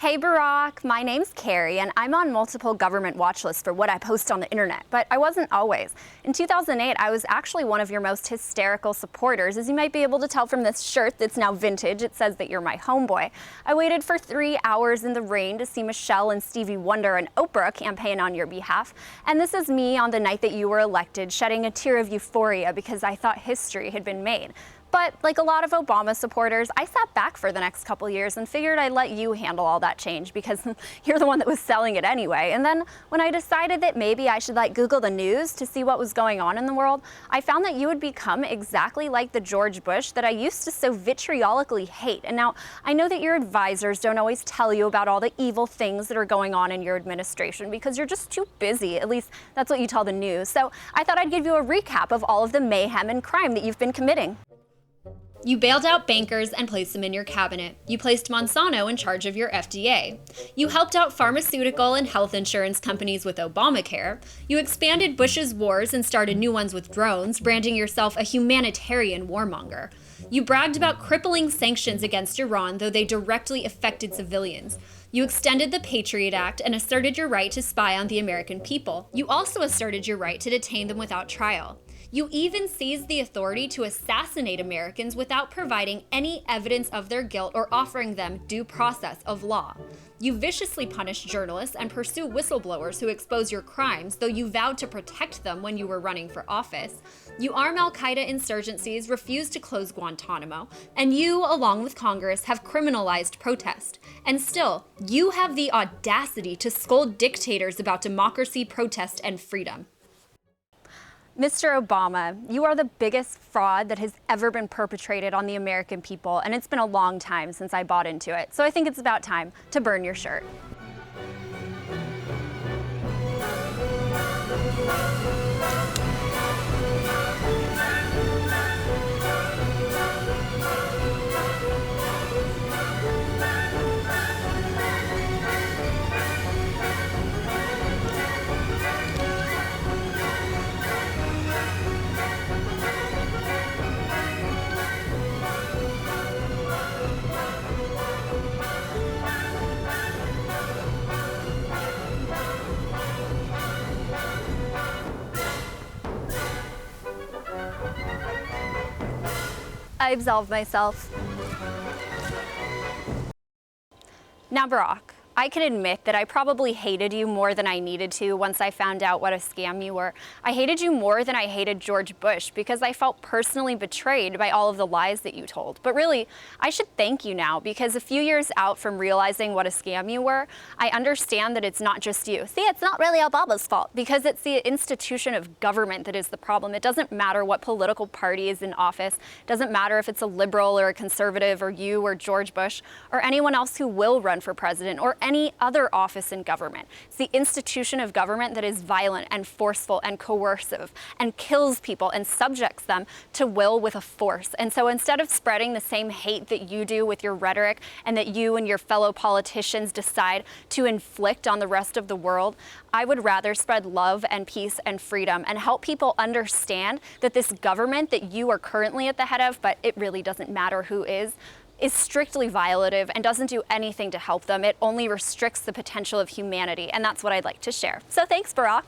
Hey Barack, my name's Carrie and I'm on multiple government watch lists for what I post on the internet, but I wasn't always. In 2008, I was actually one of your most hysterical supporters. As you might be able to tell from this shirt that's now vintage, it says that you're my homeboy. I waited for 3 hours in the rain to see Michelle and Stevie Wonder and Oprah campaign on your behalf. And this is me on the night that you were elected, shedding a tear of euphoria because I thought history had been made. But like a lot of Obama supporters, I sat back for the next couple years and figured I'd let you handle all that change because you're the one that was selling it anyway. And then when I decided that maybe I should Google the news to see what was going on in the world, I found that you had become exactly like the George Bush that I used to so vitriolically hate. And now I know that your advisors don't always tell you about all the evil things that are going on in your administration because you're just too busy. At least that's what you tell the news. So I thought I'd give you a recap of all of the mayhem and crime that you've been committing. You bailed out bankers and placed them in your cabinet. You placed Monsanto in charge of your FDA. You helped out pharmaceutical and health insurance companies with Obamacare. You expanded Bush's wars and started new ones with drones, branding yourself a humanitarian warmonger. You bragged about crippling sanctions against Iran, though they directly affected civilians. You extended the Patriot Act and asserted your right to spy on the American people. You also asserted your right to detain them without trial. You even seized the authority to assassinate Americans without providing any evidence of their guilt or offering them due process of law. You viciously punish journalists and pursue whistleblowers who expose your crimes, though you vowed to protect them when you were running for office. You arm al-Qaeda insurgencies, refuse to close Guantanamo, and you, along with Congress, have criminalized protest. And still, you have the audacity to scold dictators about democracy, protest, and freedom. Mr. Obama, you are the biggest fraud that has ever been perpetrated on the American people, and it's been a long time since I bought into it. So I think it's about time to burn your shirt. I absolve myself. Now, Barack, I can admit that I probably hated you more than I needed to once I found out what a scam you were. I hated you more than I hated George Bush because I felt personally betrayed by all of the lies that you told. But really, I should thank you now because a few years out from realizing what a scam you were, I understand that it's not just you. See, it's not really Obama's fault because it's the institution of government that is the problem. It doesn't matter what political party is in office. It doesn't matter if it's a liberal or a conservative or you or George Bush or anyone else who will run for president or any other office in government. It's the institution of government that is violent and forceful and coercive and kills people and subjects them to will with a force. And so instead of spreading the same hate that you do with your rhetoric and that you and your fellow politicians decide to inflict on the rest of the world, I would rather spread love and peace and freedom and help people understand that this government that you are currently at the head of, but it really doesn't matter who is strictly violative and doesn't do anything to help them. It only restricts the potential of humanity, and that's what I'd like to share. So thanks, Barack.